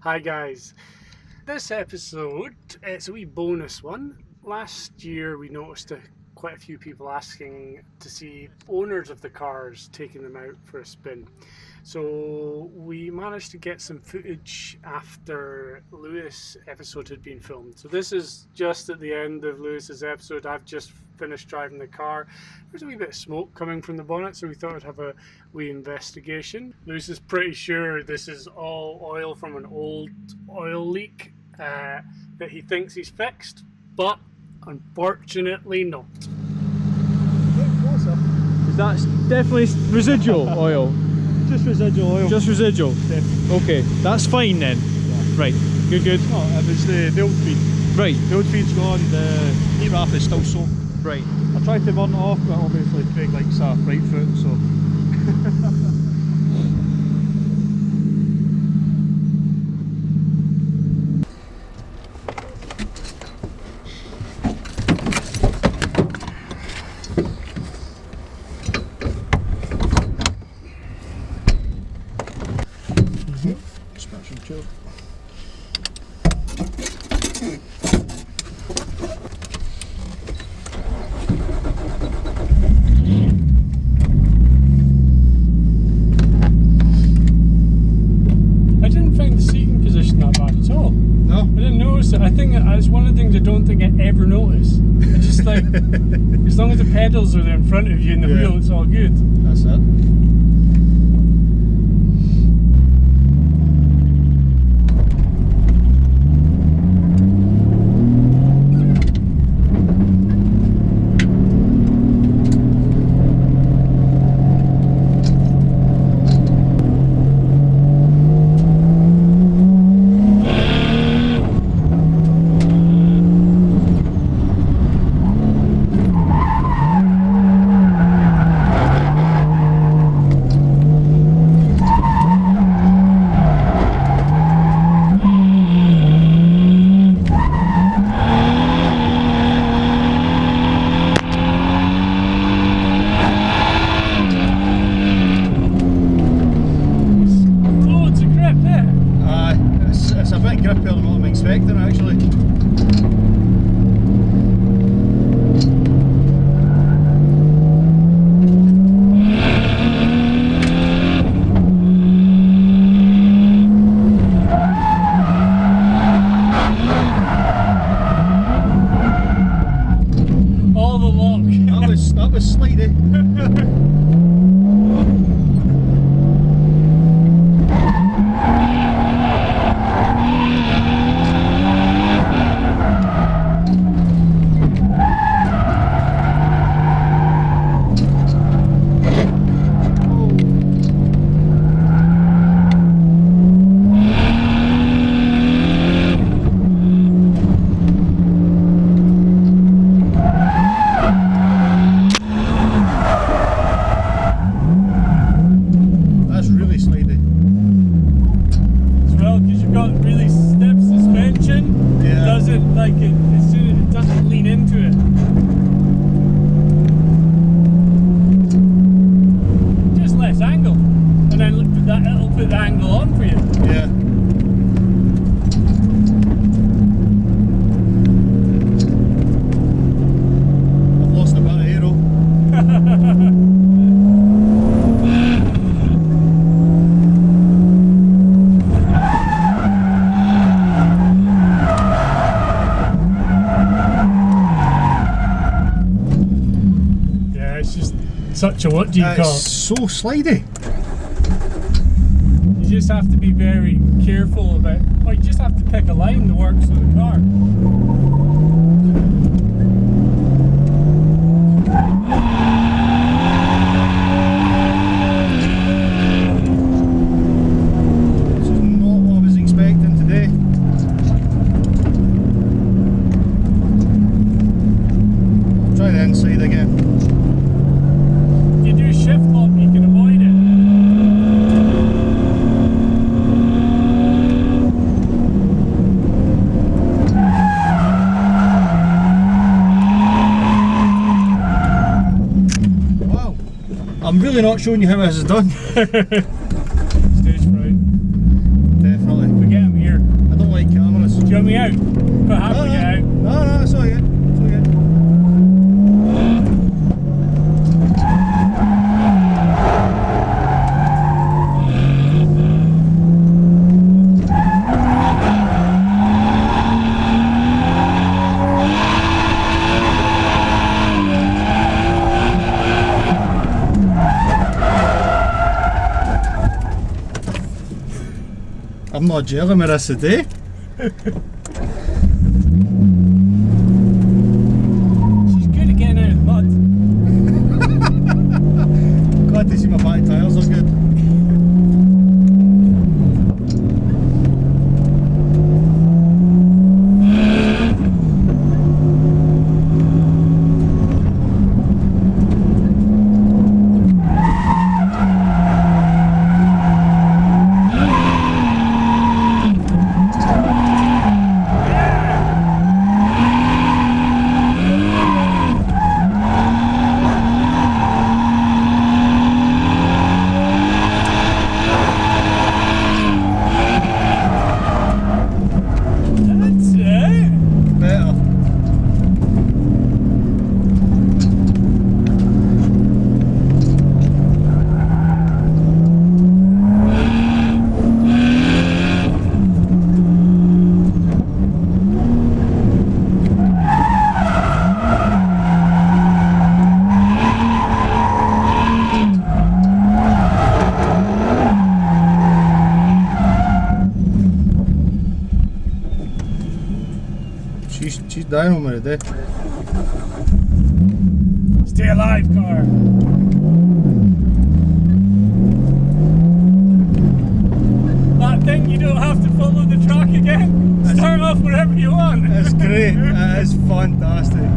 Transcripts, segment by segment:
Hi guys, this episode, it's a wee bonus one. Last year we noticed quite a few people asking to see owners of the cars taking them out for a spin. So we managed to get some footage after Lewis' episode had been filmed. So this is just at the end of Lewis's episode. I've just finished driving the car. There's a wee bit of smoke coming from the bonnet, so we thought I'd have a wee investigation. Lewis is pretty sure this is all oil from an old oil leak that he thinks he's fixed, but unfortunately not. That's definitely residual oil. Just residual oil. Just residual. Definitely. Okay, that's fine then. Yeah. Right, good. Oh, if it's the old feed. Right. The old feed's gone, the heat wrap is still soaked. Right. I tried to burn it off, but obviously Craig likes a right foot, so. Suspension tube. I didn't find the seating position that bad at all. No? I didn't notice it. I think it's one of the things I don't think I ever notice. It's just like, as long as the pedals are there in front of you and the wheel, it's all good. That's it. It's a bit grippier than what I'm expecting actually. All the lock. That was slightly. Put the angle on for you. Yeah. I've lost a bit of aero. Yeah, it's just such a, what do you call it? It's so slidey. You just have to be very careful about, or you just have to pick a line that works for the car. This is not what I was expecting today. I'll try the inside again. If you do shift lock, you can avoid it. I'm really not showing you how this is done. Stage fright. Definitely. We get him here. Can we out? Quite happily get out. No, it's all good. It's all good. I'm not jailing me this today. She's good at getting out of the mud. Glad to see my back tyres are good. She's dying on me today. Stay alive, car. That thing, you don't have to follow the track again. Start off wherever you want. It's great. It is fantastic.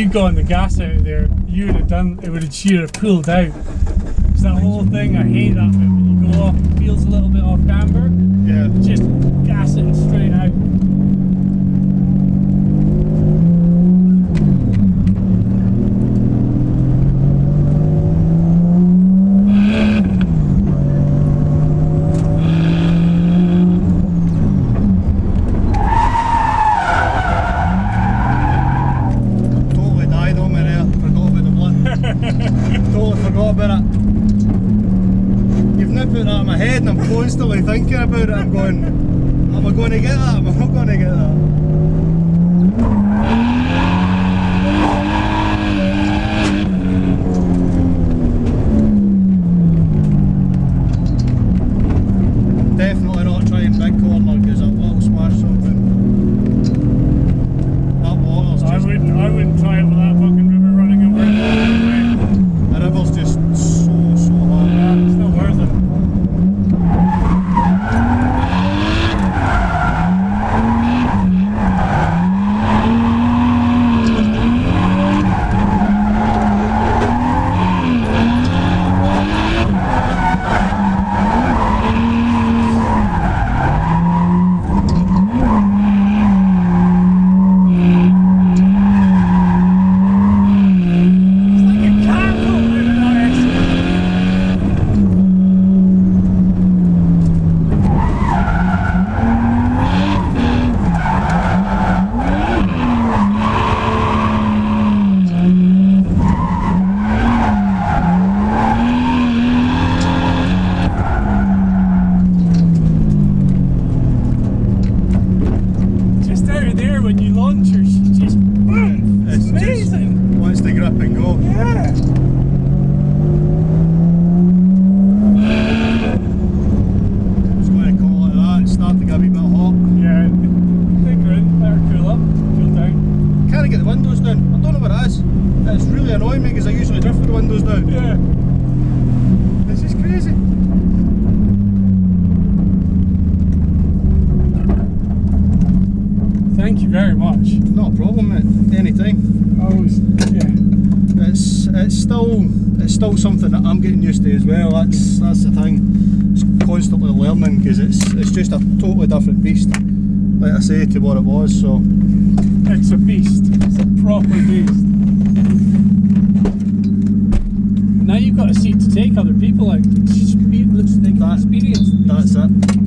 you'd gone the gas out there, you would have done, it would have sheer have pulled out. It's that whole thing, I hate that bit when you go off, it feels a little bit off camber. Yeah. Just gas it straight out. Constantly thinking about it, I'm going, am I going to get that? Am I not going to get that? Definitely not trying big corner because I will smash something. That water's just... I wouldn't try it with that fucking river running over. The river's just so hard. Yeah, it's not worth it. Thank you very much. Not a problem, mate. Anytime. Always, yeah. It's still something that I'm getting used to as well. That's the thing. It's constantly learning because it's just a totally different beast. Like I say, to what it was. So it's a beast. It's a proper beast. Now you've got a seat to take other people out. Looks like experience. That's it.